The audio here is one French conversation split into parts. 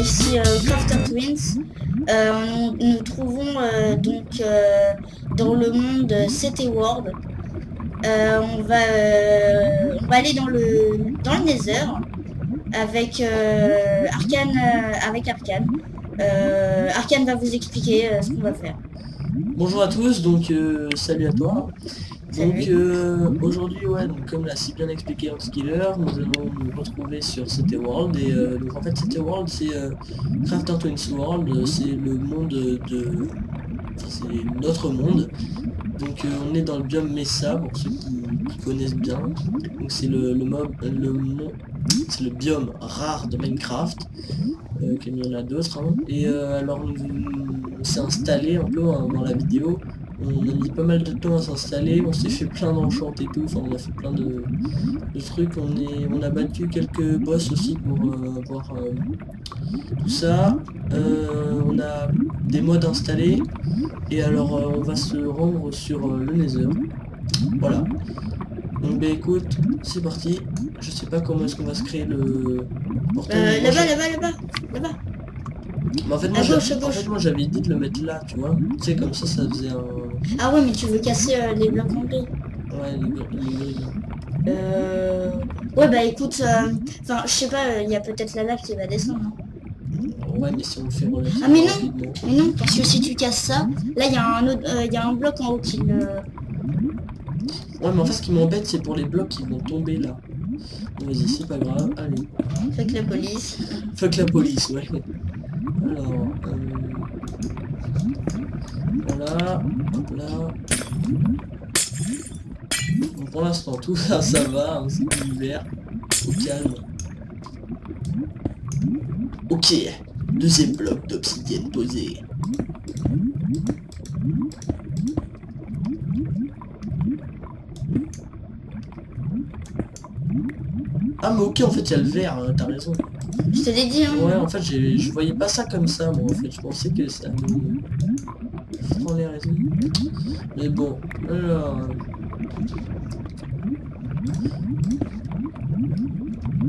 ici Crafter Twins. Nous trouvons dans le monde CT World. On va aller dans le Nether avec Arcane. Arcane va vous expliquer ce qu'on va faire. Bonjour à tous, donc salut à toi. Donc Salut. aujourd'hui, ouais, donc comme l'a si bien expliqué Skiller, nous allons nous retrouver sur CT World. Et donc en fait CT World c'est Crafter Twins World, c'est le monde enfin c'est notre monde. Donc on est dans le biome Mesa pour ceux qui connaissent bien. Donc c'est c'est le biome rare de Minecraft, comme il y en a d'autres, hein. Et alors on s'est installé un peu hein, dans la vidéo. On a mis pas mal de temps à s'installer, on s'est fait plein d'enchantes et tout, enfin on a fait plein de trucs, on a battu quelques boss aussi pour avoir tout ça. On a des mods installés, et alors on va se rendre sur le Nether. Voilà. Donc bah écoute, c'est parti. Je sais pas comment est-ce qu'on va se créer le portail, mais moi Là-bas. mais en fait À gauche, à gauche. moi j'avais dit de le mettre là, tu vois. Tu sais comme ça faisait un. Ah ouais, mais tu veux casser les blocs en gris. Ouais, les grilles. Euh... Ouais, bah écoute, enfin, je sais pas, il y a peut-être la lave qui va descendre, non? Ouais, mais si on le fait Ah, mais relativement non! rapidement. Mais non, parce que si tu casses ça, là, il y a il y a un bloc en haut qui le... Ouais, mais en fait ce qui m'embête c'est pour les blocs qui vont tomber là. Vas-y, c'est pas grave, allez. Fait que la police. Fuck la police, ouais. Alors, voilà, hop là. Bon, pour l'instant tout ça, ça va, hein, c'est l'hiver, au calme. Ok, deuxième bloc d'obsidienne posé. Ah mais ok, en fait il y a le vert, hein, t'as raison. Je te l'ai dit, hein. Ouais, en fait je voyais pas ça comme ça, moi en fait, je pensais que ça me prend les raisons. Mais bon, alors...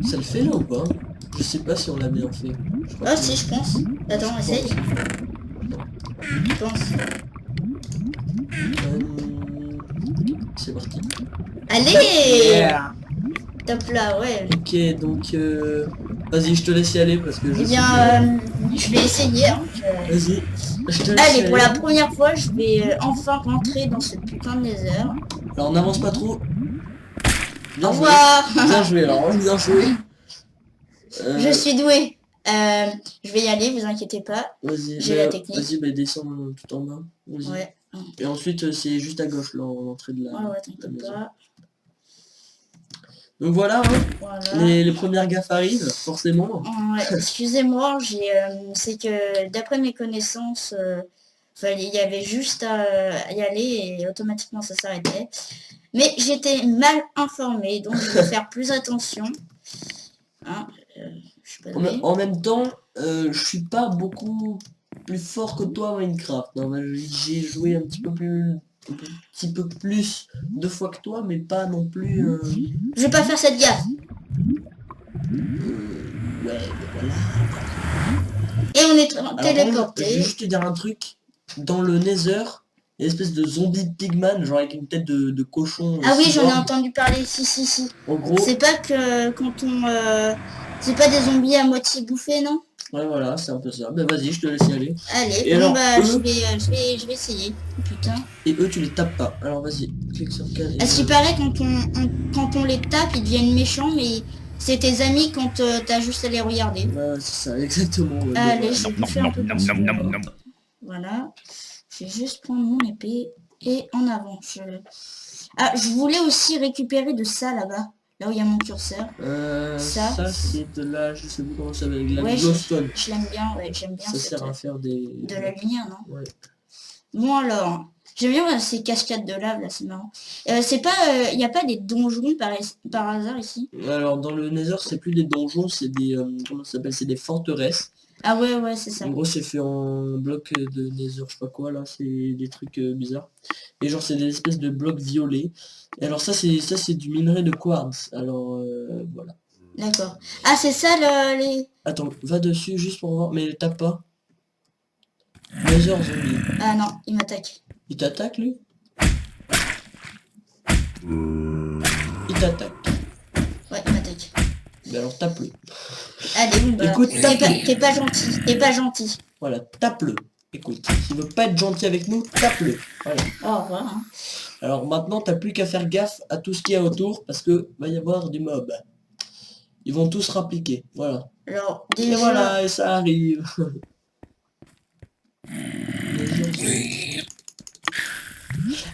Ça le fait là ou pas? Je sais pas si on l'a bien fait. Je crois Ah, que... si, je pense. Attends, je essaye. pense. Je pense. C'est parti. Allez! Yeah. Top là, ouais. Ok, donc vas-y, je te laisse y aller parce que je Eh sais bien, que... je vais essayer, hein. Vas-y, je te laisse y Allez, pour aller. la première fois, je vais enfin rentrer dans ce putain de nether. Alors n'avance pas trop. Au Bien joué. revoir! Bien joué, alors bien joué. Je suis doué. Je vais y aller, vous inquiétez pas. Vas-y, J'ai la technique. vas-y, bah, descends tout en bas. Vas-y. Ouais. Et ensuite, c'est juste à gauche, là, l'entrée de Ouais, la t'inquiète maison. pas. Donc voilà, hein, Voilà. les premières gaffes arrivent, forcément. Ouais, excusez-moi, c'est que d'après mes connaissances, il y avait juste à y aller et automatiquement ça s'arrêtait. Mais j'étais mal informée, donc je vais faire plus attention. Hein, je suis pas douée. En même temps, je suis pas beaucoup plus fort que toi à Minecraft, hein. J'ai joué un petit peu plus de fois que toi, mais pas non plus... Je vais pas faire cette gaffe. Ouais, mais voilà. Et on est Alors, par contre, je vais téléporté. juste te dire un truc. Dans le Nether, il y a une espèce de zombie de pigman, genre avec une tête de cochon Ah oui, j'en ai cyborg. entendu parler, si. En gros, C'est pas que quand on... c'est pas des zombies à moitié bouffés, non? ouais, voilà, c'est un peu ça. Ben vas-y, je te laisse y aller. Allez, Et bon alors, bah eux, je vais essayer. Putain. et eux, tu les tapes pas. Alors vas-y, clique sur K. À ce qui paraît, quand on les tape, ils deviennent méchants, mais c'est tes amis quand t'as juste à les regarder. Ouais, c'est ça, exactement. Ouais, Allez, voilà. je vais bouffer un peu parce que... Voilà. Je vais juste prendre mon épée et en avant. Ah, je voulais aussi récupérer de ça là-bas. Là où il y a mon curseur. Ça c'est de la... Je sais plus comment ça s'appelle, la Ouais, glowstone. je l'aime bien, ouais, j'aime bien Ça sert à faire des... de la lumière, non? Ouais. Bon alors, j'aime bien ces cascades de lave là, c'est marrant. C'est pas, il n'y a pas des donjons par hasard ici? Alors dans le Nether, c'est plus des donjons, c'est des... comment ça s'appelle? C'est des forteresses. Ah ouais, c'est ça. En gros, c'est fait en blocs de Nether, je sais pas quoi, là, c'est des trucs bizarres. Et genre, c'est des espèces de blocs violets. Et alors ça, c'est du minerai de quartz. Alors, voilà. D'accord. Ah, c'est ça les... Attends, va dessus juste pour voir, mais tape pas. Nether zombie. Ah non, il m'attaque. Il t'attaque lui? Il t'attaque. Ouais, il m'attaque. Mais alors tape-le. Allez, bon, bah, Écoute, t'es pas gentil, t'es pas gentil. Voilà, tape-le. Écoute, s'il veut pas être gentil avec nous, tape-le. Voilà. Au revoir. Hein. Alors maintenant, t'as plus qu'à faire gaffe à tout ce qu'il y a autour, parce que va y avoir des mobs. Ils vont tous rappliquer, voilà. Alors, Et déjà... voilà, et ça arrive.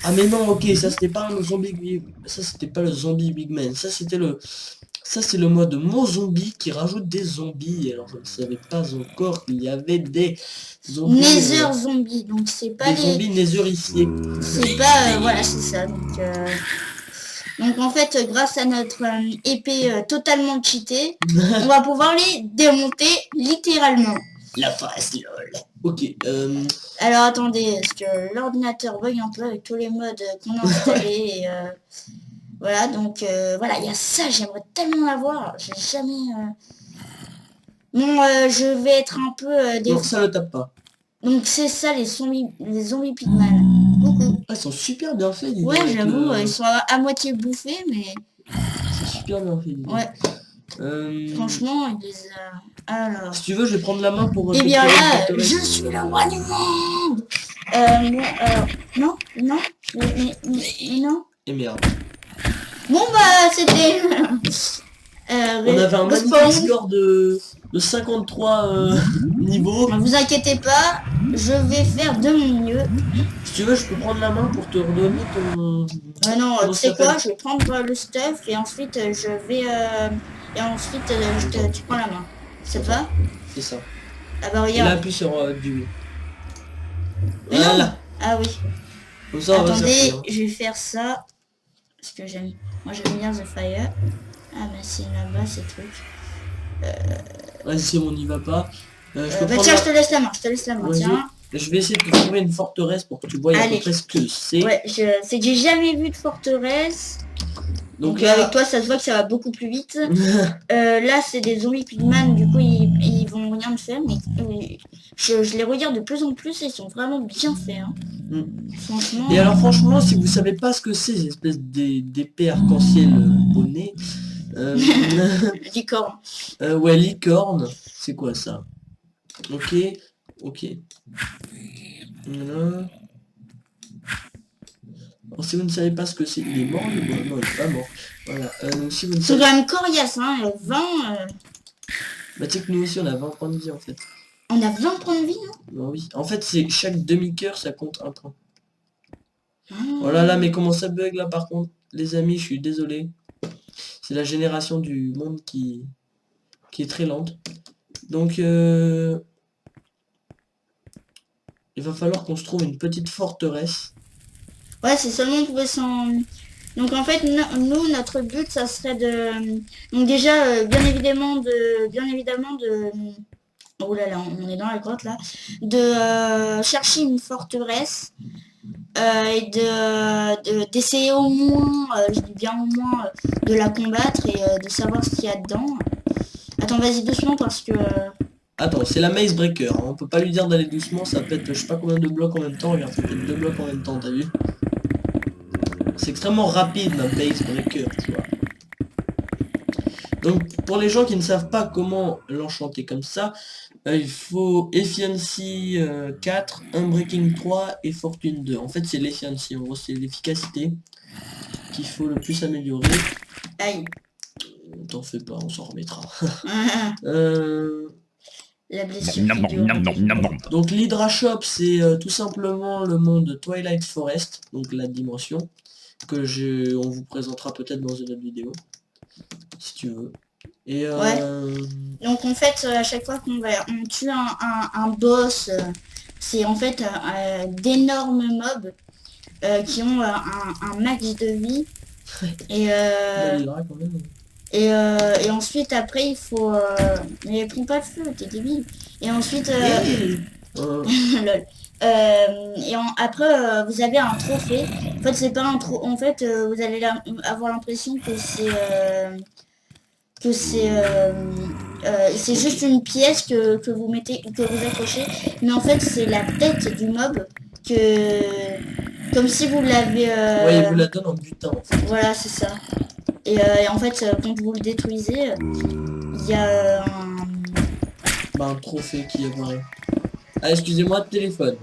Ah mais non, ok, ça c'était pas un zombie, ça c'était pas le zombie Big Man, ça c'était le, ça c'est le mode mon zombie qui rajoute des zombies. Alors je ne savais pas encore qu'il y avait des zombies, Nether zombie, donc c'est pas des zombies nethericiés. C'est pas... voilà, c'est ça. Donc en fait, grâce à notre épée totalement cheatée, on va pouvoir les démonter littéralement. La face, lol. Ok, Alors attendez, est-ce que l'ordinateur bug un peu avec tous les modes qu'on a installés et, voilà, donc voilà, il y a ça, j'aimerais tellement l'avoir. J'ai jamais... Bon, je vais être un peu... non, ça le tape pas. Donc c'est ça les zombies pigman. Coucou. Ah, ils sont super bien faits, dis donc, Ouais, avec j'avoue, ils sont à moitié bouffés, mais... c'est super bien fait, dis donc. Ouais, franchement, il les a... Alors... Si tu veux, je vais prendre la main pour... Eh bien là, je suis le roi du monde. Non, non, mais non. Et merde. Bon bah, c'était... On avait un magnifique score de 53 niveaux. Ne vous inquiétez pas, je vais faire de mon mieux. Si tu veux, je peux prendre la main pour te redonner ton... Non, Comment tu sais ça quoi, s'appelle? je vais prendre le stuff et ensuite je vais... et ensuite, tu prends la main. Ça te va? C'est ça. Ah bah Et là, regarde. appuie sur du... Mais non. Voilà. Ah oui. Comme ça, on va Attendez, sortir. je vais faire ça. Parce que j'aime... Moi j'aime bien The Fire. Ah bah c'est là-bas ces trucs. Vas-y, c'est bon, on n'y va pas. Je peux Bah prendre tiens, la- je te laisse la main, je te laisse la main, Vas-y. tiens. Je vais essayer de te trouver une forteresse pour que tu voies à peu Allez. près ce que c'est. Ouais, c'est que j'ai jamais vu de forteresse. Donc là... avec toi, ça se voit que ça va beaucoup plus vite. Là, c'est des zombies pigman, du coup, ils vont rien me faire. Mais je les regarde de plus en plus et ils sont vraiment bien faits. Hein. Franchement. Et alors franchement, si vous savez pas ce que c'est, ces espèces d'épées arc-en-ciel bonnet, Licorne. ouais, licorne, c'est quoi ça? Ok, ok. Voilà. Alors, si vous ne savez pas ce que c'est, il est mort, non, il est pas mort. Voilà, donc si vous ne C'est savez... quand même coriace, hein, 20... Bah tu sais que nous aussi on a 20 points de vie en fait. On a 20 points de vie, non? Non, oui. En fait, c'est chaque demi-cœur, ça compte un point. Ah. Oh là là, mais comment ça bug là par contre? Les amis, je suis désolé. C'est la génération du monde qui est très lente. Donc, il va falloir qu'on se trouve une petite forteresse. Ouais, c'est seulement on pouvait s'en... Donc en fait, nous, notre but, ça serait de... Donc déjà, bien évidemment de... Oh là là, on est dans la grotte là. De chercher une forteresse et d'essayer au moins, je dis bien au moins, de la combattre et de savoir ce qu'il y a dedans. Attends, vas-y doucement parce que... Attends, c'est la Maze Breaker, hein. On peut pas lui dire d'aller doucement, ça pète je sais pas combien de blocs en même temps. Regarde, ça pète 2 blocs en même temps, t'as vu? C'est extrêmement rapide ma Maze Breaker, tu vois. Donc pour les gens qui ne savent pas comment l'enchanter comme ça, il faut Efficiency 4, Unbreaking 3 et Fortune 2. En fait c'est l'Efficiency, en gros c'est l'efficacité qu'il faut le plus améliorer. Aïe. T'en fais pas, on s'en remettra. La blessure. Donc l'Hydra Shop c'est tout simplement le monde Twilight Forest, donc la dimension, que on vous présentera peut-être dans une autre vidéo, si tu veux. Et ouais. Donc en fait à chaque fois qu'on tue un boss, c'est en fait d'énormes mobs qui ont un max de vie. Et, quand même. et ensuite après il faut... mais prends pas le feu, t'es débile. Et ensuite... lol. Après vous avez un trophée. En fait c'est pas un trophée. En fait vous allez avoir l'impression que c'est... que c'est juste une pièce que vous mettez, que vous accrochez, mais en fait c'est la tête du mob comme si vous l'avez, Ouais, il vous la donne en butin en fait. voilà, c'est ça. Et en fait, quand vous le détruisez, il y a Bah, un trophée qui apparaît. Ah, excusez-moi, téléphone.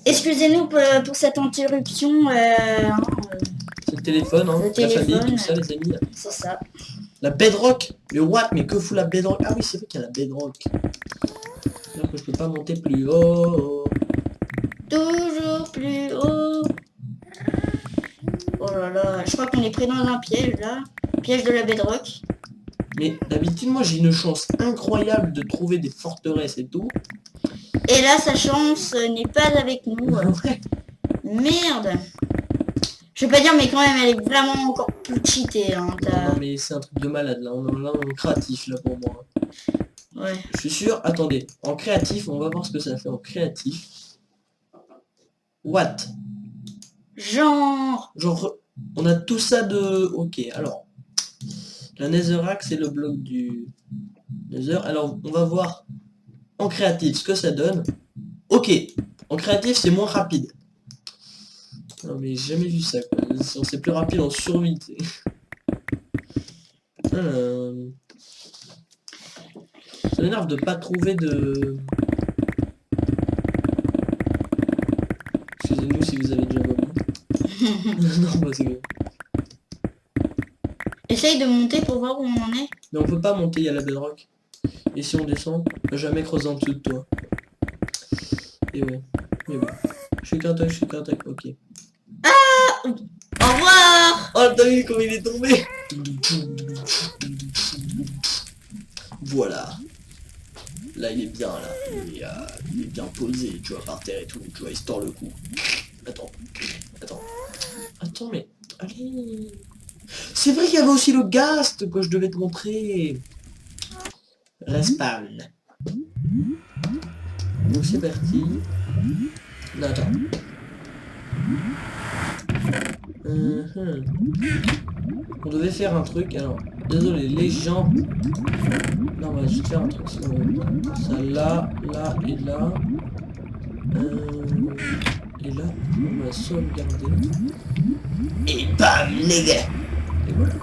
Excusez-nous pour cette interruption. C'est le téléphone, hein. Le La famille, téléphone. tout ça, les amis. C'est ça. La bedrock. Mais what? Mais que fout la bedrock? Ah oui, c'est vrai qu'il y a la bedrock. C'est-à-dire que je peux pas monter plus haut. Toujours plus haut. Oh là là, je crois qu'on est pris dans un piège là. Piège de la bedrock. Mais d'habitude, moi, j'ai une chance incroyable de trouver des forteresses et tout. Et là, sa chance n'est pas avec nous. Ouais. Merde. Je vais pas dire, mais quand même, elle est vraiment encore plus cheatée. Hein, Non, mais c'est un truc de malade, là. On est créatif, là, pour moi. ouais. Je suis sûr. Attendez. En créatif, on va voir ce que ça fait en créatif. What? Genre. Genre, on a tout ça de... Ok, alors. La Netherrack, c'est le bloc du Nether. Alors, on va voir en créatif ce que ça donne. Ok, en créatif, c'est moins rapide. Non, mais j'ai jamais vu ça, quoi. C'est plus rapide en survie, tu sais. Ça m'énerve de pas trouver de... Excusez-nous si vous avez déjà vomi. Non, bah c'est bon. Essaye de monter pour voir où on en est. Mais on peut pas monter, il y a la bedrock. Et si on descend, on va jamais creuser en dessous de toi. Et ouais. Mais bon. Je suis qu'un tac, ok. Au revoir. Oh, t'as vu comment il est tombé? Voilà. Là, il est bien, là. Il est bien posé, tu vois, par terre et tout. Tu vois, il se tord le cou. Attends. Attends, mais... Allez. C'est vrai qu'il y avait aussi le ghast que je devais te montrer. Respawn. Donc c'est parti. Non, attends. On devait faire un truc, alors... Désolé, les gens... Non, on va juste faire un truc, sinon... Ça, là et là... Et là, on va sauvegarder. Et bam, les gars. Et voilà.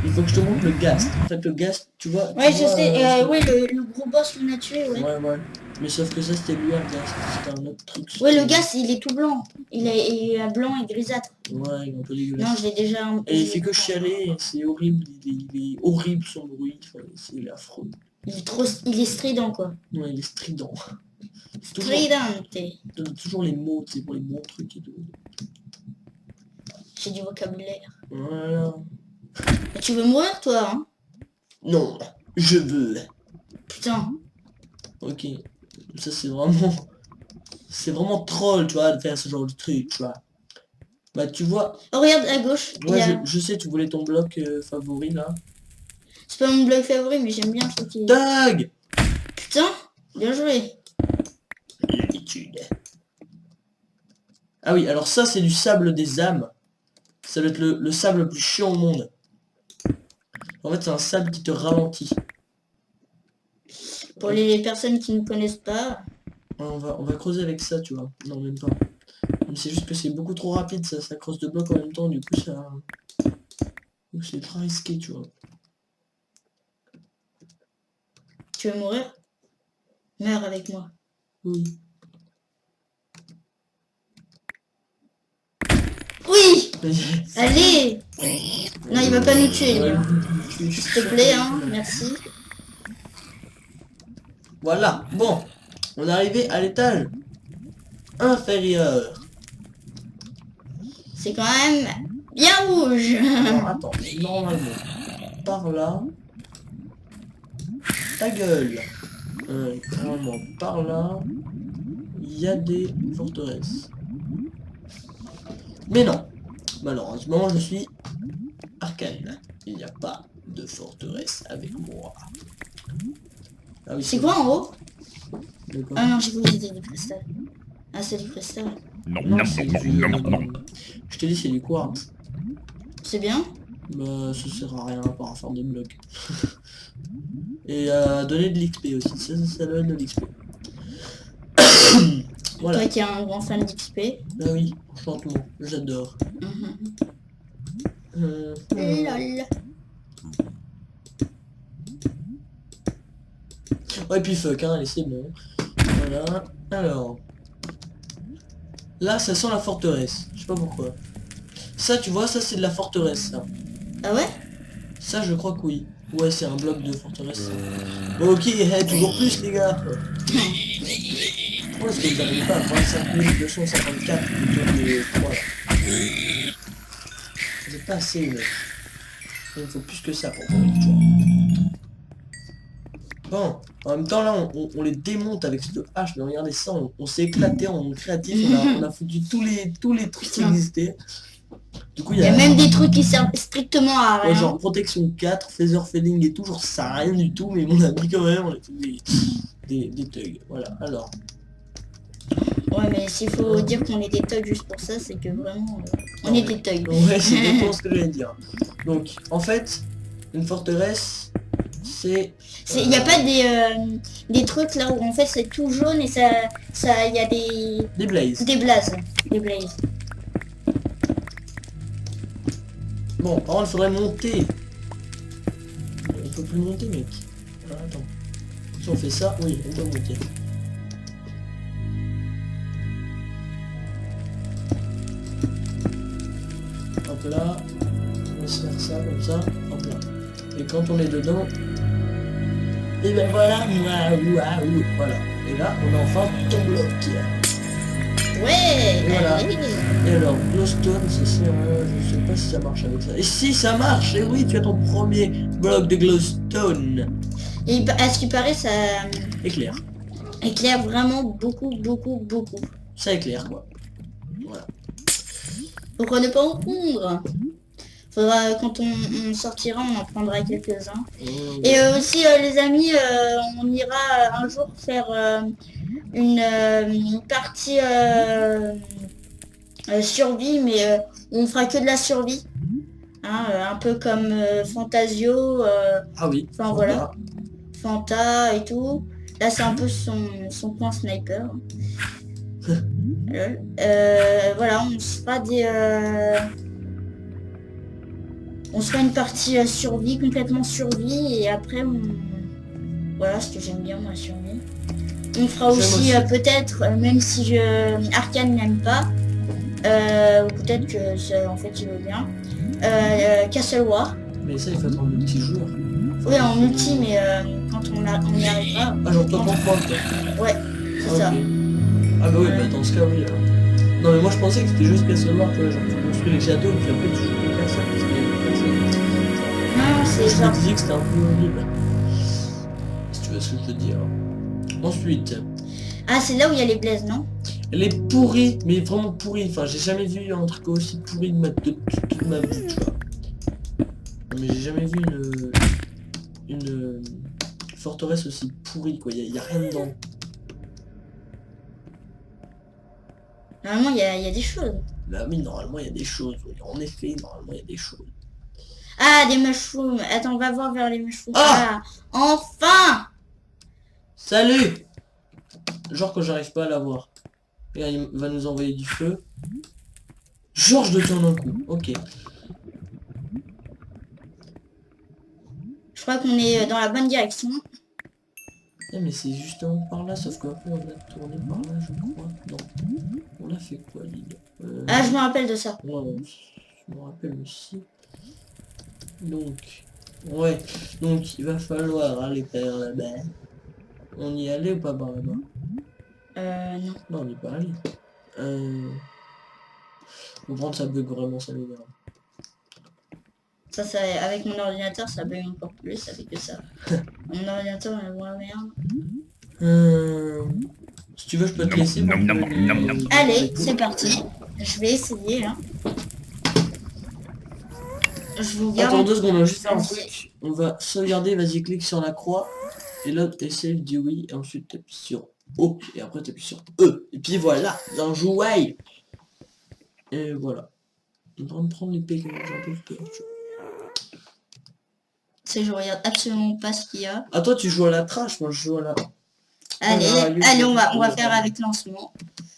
Il faut que je te montre le ghast. En fait, le ghast, tu vois... Ouais, tu je vois, sais. Ouais, le gros boss qu'on a tué, ouais. Ouais. Mais sauf que ça, c'était lui, un ghast. C'était un autre truc. Ouais, le gars, il est tout blanc. Il est blanc et grisâtre. Ouais, il est un peu dégueulasse. Non, je l'ai déjà... Et il fait que chialer, c'est horrible, il est horrible son bruit, enfin, il est affreux. Il est strident, quoi. Ouais, il est strident. Strident. Toujours les mots, c'est pour les bons trucs et tout. J'ai du vocabulaire. Voilà. Mais tu veux mourir, toi, hein? Non, je veux. Putain. Ok, ça c'est vraiment... C'est vraiment troll, tu vois, de faire ce genre de truc, tu vois. Bah tu vois... Oh, regarde, à gauche. Ouais, je sais, tu voulais ton bloc favori, là. C'est pas mon bloc favori, mais j'aime bien ce qui... Tag. Putain, bien joué. L'habitude. Ah oui, alors ça c'est du sable des âmes. Ça va être le sable le plus chiant au monde. En fait c'est un sable qui te ralentit. Pour les personnes qui ne connaissent pas... Ouais, on va creuser avec ça, tu vois. Non, même pas. C'est juste que c'est beaucoup trop rapide, ça creuse deux blocs en même temps, du coup ça... C'est très risqué, tu vois. Tu veux mourir? Meurs avec moi. Oui. Oui. Allez. Non, il va pas nous tuer, lui. Ouais, S'il te plaît, hein, merci. Voilà, bon. On est arrivé à l'étage inférieur. C'est quand même bien rouge. Alors, attends, normalement, par là... Ta gueule. Normalement, par là, il y a des forteresses. Mais non, malheureusement, je suis arcane. Il n'y a pas de forteresse avec moi. Ah oui, C'est quoi en haut? D'accord. Ah non, j'ai cru que c'était du cristal. Ah, c'est du cristal. Non, c'est du... Je te dis, c'est du quartz. C'est bien? Bah, ça sert à rien à part à faire des blocs. Et à donner de l'XP aussi, ça donne de l'XP. Voilà. Toi qui es un grand fan d'XP. Bah oui, enchantement, j'adore. Lol. Ouais, puis fuck, hein, allez, c'est bon. Voilà. Alors. Là, ça sent la forteresse. Je sais pas pourquoi. Ça, tu vois, ça, c'est de la forteresse, ça. Ah ouais? Ça, je crois que oui. Ouais, c'est un bloc de forteresse. Ok, hey, toujours plus, les gars. Pourquoi est-ce que vous n'arrivez pas à 25 254 plutôt que 3 là? C'est pas assez, mec. Il me faut plus que ça pour faire une victoire. Bon, en même temps, là, on les démonte avec cette hache. Mais regardez ça, on s'est éclaté en créatif. On a foutu tous les trucs qui existaient. Du coup, Il y a même des trucs qui servent strictement à rien. Ouais, genre protection 4, phaser fading et tout, genre ça sert à rien du tout, mais mon ami quand même, on a fait des thugs. Voilà, alors. Ouais, mais s'il faut dire qu'on est des thugs juste pour ça, c'est que vraiment, on est des thugs. Ouais, c'est exactement ce que j'allais dire. Donc, en fait, une forteresse, c'est... Il n'y a pas des trucs là où en fait c'est tout jaune et il y a des blazes. Des blazes. Des blazes. Bon, par contre, il faudrait monter. On peut plus monter, mec. Alors, attends. Si on fait ça, oui, on peut monter. Hop là. On va se faire ça, comme ça. Hop là. Et quand on est dedans... Et ben voilà, waouh, voilà. Et là, on a enfin ton bloc. Ouais. Et voilà. Allez. Et alors, glowstone, ça sert à... Je sais pas si ça marche avec ça. Et si ça marche, et oui, tu as ton premier bloc de glowstone. Et à ce qui paraît, ça Éclair. éclaire vraiment beaucoup. Ça éclaire, quoi. Voilà. Pourquoi ne pas en prendre? Faudra, quand on sortira, on en prendra quelques-uns. Et aussi, les amis, on ira un jour faire une partie survie, mais on fera que de la survie. Hein, un peu comme Fantasio. Ah oui. Enfin voilà. Fanta et tout. Là, c'est un peu son point sniper. Voilà, on se fera on se fait une partie survie, complètement survie, et après voilà ce que j'aime bien moi, survie. On fera aussi, peut-être, même si Arcane n'aime pas, ou peut-être que en fait il veut bien, Castle War. Mais ça il faut être en multijoueur. Oui, en multi, mais quand on y arrivera. Ah genre toi contre moi quoi. Ouais, c'est ça. Ah bah oui, bah dans ce cas oui. Non mais moi je pensais que c'était juste Castle War, tu vois, genre tu construis les châteaux et puis après tu joues les personnes parce qu'il y a des personnes. Non, c'est Je ça. me disais que c'était un peu horrible. Si tu vois ce que je veux dire. Ensuite. Ah, c'est là où il y a les blazes, non? Elle est pourrie, mais vraiment pourrie. Enfin, j'ai jamais vu un truc aussi pourri de toute ma vie, tu vois. Mais j'ai jamais vu une forteresse aussi pourrie, quoi. Y a rien dedans. Normalement, il y a des choses. Bah oui, normalement, il y a des choses. Oui. En effet, normalement, il y a des choses. Ah, des mushrooms. Attends, on va voir vers les mushrooms. Ah, enfin. Salut. Genre que j'arrive pas à l'avoir. Et il va nous envoyer du feu. Georges de tourne un coup. Ok. Je crois qu'on est dans la bonne direction. Eh mais c'est justement par là, sauf qu'après on a tourné par là, je crois. Non. On a fait quoi, l'île Ah, je me rappelle de ça. Ouais, je me rappelle aussi. Donc, ouais. Donc, il va falloir aller vers là-bas. On y allait ou pas par là-bas? Non. Non, on n'y est pas allé. Faut prendre ça bug vraiment, ça m'énerve. Ça, avec mon ordinateur, ça bug encore plus, ça fait que ça. Mon ordinateur, on voit la merde. Si tu veux, je peux te laisser. Allez, c'est parti. Je vais essayer, hein. Je vous garde. Attends 2 secondes, on va juste faire un truc. On va sauvegarder, vas-y, clique sur la croix. Et là, essaye, dis oui. Et ensuite, t'appuies sur O. Et après, t'appuies sur E. Et puis voilà, bien joué. Et voilà. On va me prendre l'épée que j'ai un peu peur. sais, je regarde absolument pas ce qu'il y a. Ah toi tu joues à la trash, moi je joue à la... Allez, on va faire avec lancement.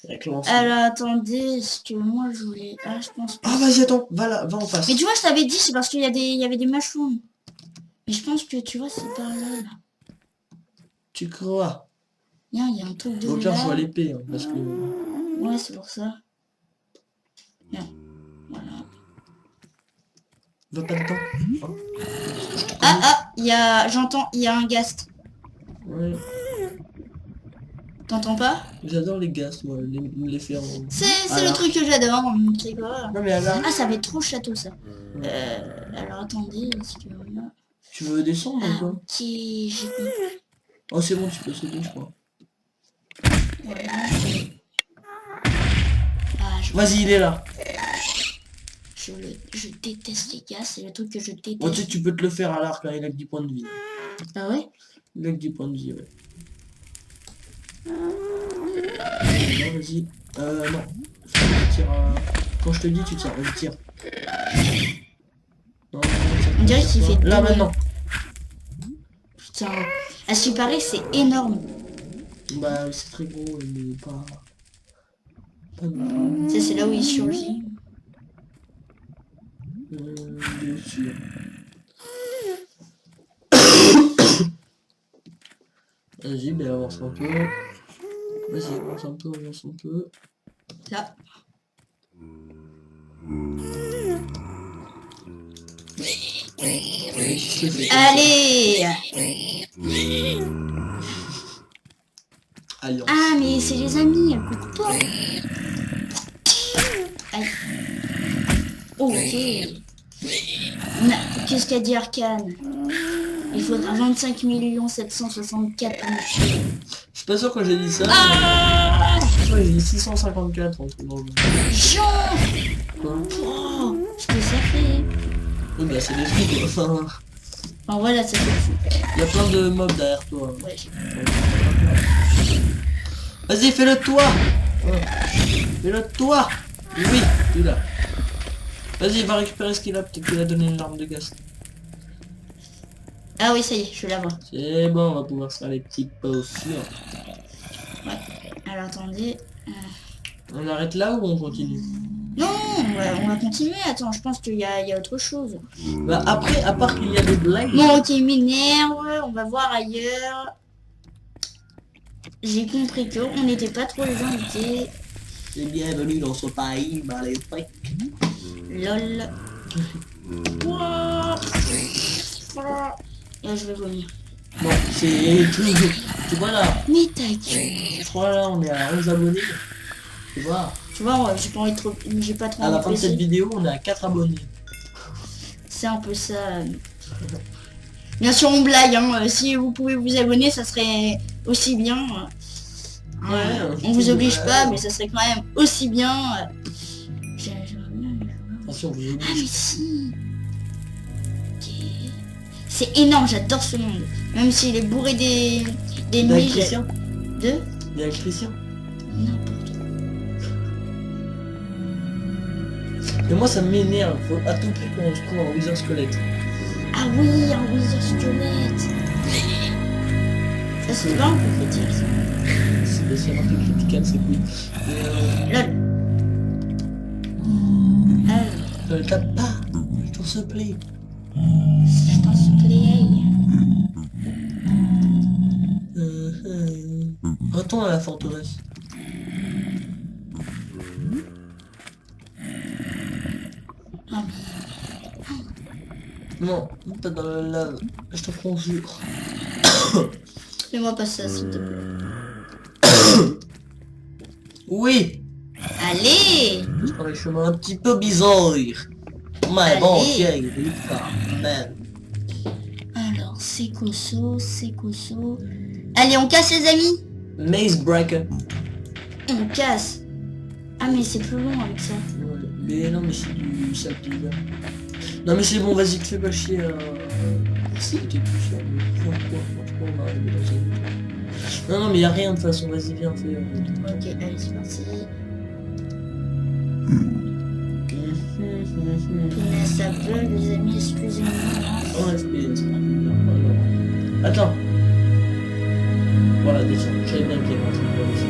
Avec lancement. Alors, attendez, est-ce que moi, je voulais... Ah, je pense que... Ah vas-y, attends, va là, va en face. Mais tu vois, je t'avais dit, c'est parce qu'il y avait des mushrooms. Mais je pense que, tu vois, c'est par là, là. Tu crois? Il y a un truc de Au pire, là. je vois l'épée, hein, parce que... Ouais, c'est pour ça. Bien. Voilà. Va pas dedans. Hein. J'entends, il y a un ghast. Ouais. T'entends pas? J'adore les gaz, moi, les faire... C'est le truc que j'adore, c'est quoi? Non mais alors... Ah, ça va être trop château, ça. Alors, attendez, est-ce que... Tu veux descendre ou quoi? Ok, j'ai compris. Oh c'est bon, tu peux sauter, je crois. Voilà. Vas-y, il est là. Je déteste les gars, c'est le truc que je déteste. Moi, tu peux te le faire à l'arc, là, il a que 10 points de vie. Ah ouais? Il a que 10 points de vie, ouais. Non, vas-y. Non. Je tire, quand je te dis, tu tires, vas-y, tire. Non, on dirait qu'il fait... Là, maintenant. Putain. À ce qui paraît, c'est énorme. Bah, c'est très gros, mais pas... Ça, c'est là où il surgit. Bien sûr. Vas-y, ben avance un peu. Vas-y, avance un peu, avance un peu. Là. Allez! Alliance. Ah, mais c'est les amis, elle coupe pas. Aïe. Ok. Qu'est-ce qu'a dit Arcane? Il faudra 25 764 pour me tuer. Je suis pas sûr quand j'ai dit ça. Ah, j'ai dit 654 en tout cas. Jean! Quoi? Oh, ce que ça fait. Oui, bah c'est des trucs. Enfin, Enfin voilà, ça fait fou. il y a plein de mobs derrière toi. Ouais, j'ai... Vas-y, fais-le toi. Fais-le toi. Oui, tu l'as. Vas-y, va récupérer ce qu'il a. Peut-être qu'il a donné une arme de gaz. Ah oui, ça y est, je la vois. C'est bon, on va pouvoir se faire les petites potions. Ouais. Alors attendez. On arrête là ou on continue? Non, on va continuer. Attends, je pense qu'il y a autre chose. Bah après, à part qu'il y a des blagues. Bon, ok, m'énerve. On va voir ailleurs. J'ai compris que on n'était pas trop les invités. C'est bienvenue dans ce pays maléfique. Lol. Et là, je vais vomir. Bon, c'est tout. Tu vois là. Mais ta gueule. Je crois là, on est à 11 abonnés. Tu vois. Tu vois, j'ai pas envie de trop... J'ai pas trop À envie la de fin de baisser. cette vidéo, on est à 4 abonnés. C'est un peu ça. Bien sûr, on blague. Hein. Si vous pouvez vous abonner, ça serait aussi bien. Ouais, on vous oblige pas, mais ça serait quand même aussi bien. Attention, vous Ah mais si. C'est énorme, j'adore ce monde. Même s'il est bourré des nuits. Christian. De Il y a Christian. N'importe quoi. Et moi ça m'énerve, faut à tout prix qu'on se trouve en Wither Squelette. Ah oui, un Wither Squelette. Ça c'est pas un peu critique ça. C'est un peu critiquable, c'est cool. Lol. Alors, Tape pas, je t'en supplie. je t'en supplie. Retourne à la forteresse. Ah. Non, pas dans la lave, je te conjure. Fais-moi passer ça s'il te plaît. Oui. Allez. Je prends les chemins un petit peu bizarres. Mais bon, Allez. tiens, il est quand même. Alors, c'est Cosso, c'est Cosso. Allez, on casse les amis. Maze Breaker. On casse. Ah mais c'est plus long avec ça. Ouais, mais non, mais c'est du sale pizza. Non mais c'est bon, vas-y, te fais pas chier. Si, t'es tout seul. Franchement, on va arriver dans un... Non, mais y a rien de toute façon, vas-y, viens, fais... Ok, allez, c'est parti. Ça veut, les amis, excusez-moi. 1 FPS. Attends. Voilà, descends. J'avais bien qu'il y avait un truc là aussi.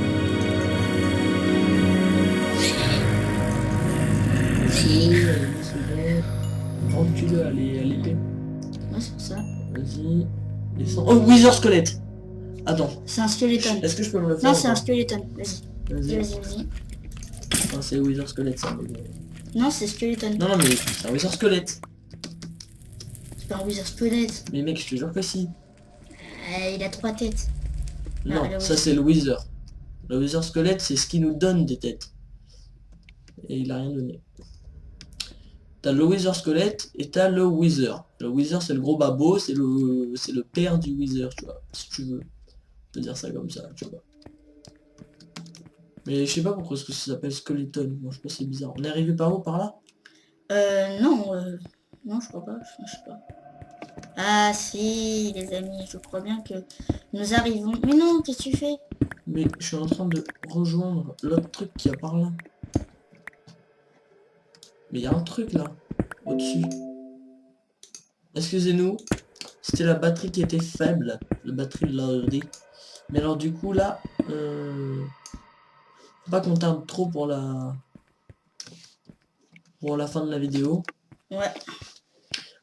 Rends-tu-le à l'épée. Ouais, c'est pour ça. Vas-y. Descends. Oh, Wither Squelette. Attends. C'est un skeleton. Est-ce que je peux me le faire? Non, c'est un skeleton. Vas-y. Vas-y. Vas-y. Enfin, c'est Wither Squelette ça. Mais... Non, c'est skeleton. Non, mais c'est un Wither Squelette. C'est pas un wizard squelette. Mais mec, je te jure que si. Il a 3 têtes. Non, le ça c'est le Wither. Le Wither Squelette, c'est ce qui nous donne des têtes. Et il a rien donné. T'as le Wither Squelette et t'as le Wither. Le Wither c'est le gros babo, c'est le père du Wither, tu vois. Si tu veux. On peut dire ça comme ça, tu vois. Mais je sais pas pourquoi ça s'appelle Skeleton. Moi je pense que c'est bizarre. On est arrivé par où? Par là? Non, non, je crois pas, je sais pas. Ah si, les amis, je crois bien que nous arrivons. Mais non, qu'est-ce que tu fais? Mais je suis en train de rejoindre l'autre truc qui a par là. Mais il y a un truc là, au-dessus. Excusez-nous, c'était la batterie qui était faible, la batterie de l'ordi. Mais alors du coup là, faut pas qu'on tarde trop pour la fin de la vidéo. Ouais.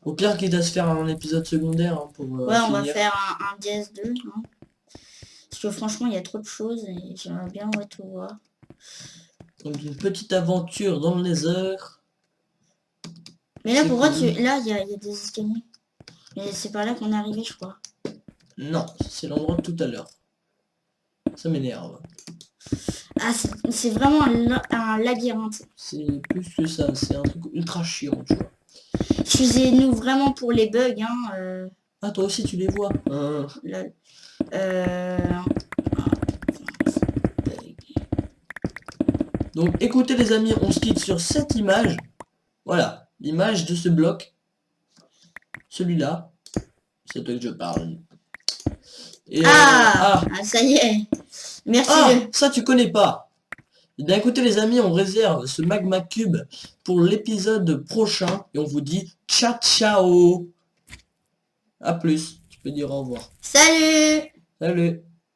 Au pire quitte à se faire un épisode secondaire hein, pour Ouais, on va finir. faire un DS2. Hein. Parce que franchement, il y a trop de choses et j'aimerais bien tout voir. Donc une petite aventure dans les heures. Mais là, C'est pourquoi cool. Là, il y a des escaliers. Mais c'est par là qu'on est arrivé, je crois. Non, c'est l'endroit de tout à l'heure. Ça m'énerve. Ah, c'est vraiment un labyrinthe. C'est plus que ça, c'est un truc ultra chiant, tu vois. Excusez-nous vraiment pour les bugs, hein. Ah, toi aussi tu les vois. Lol. Donc écoutez les amis, on se quitte sur cette image. Voilà, l'image de ce bloc. Celui-là. C'est toi que je parle. Et Ah, ça y est. Merci. Ça tu connais pas. Et bien écoutez les amis, on réserve ce magma cube pour l'épisode prochain. Et on vous dit ciao ciao. A plus. Tu peux dire au revoir. Salut. Salut.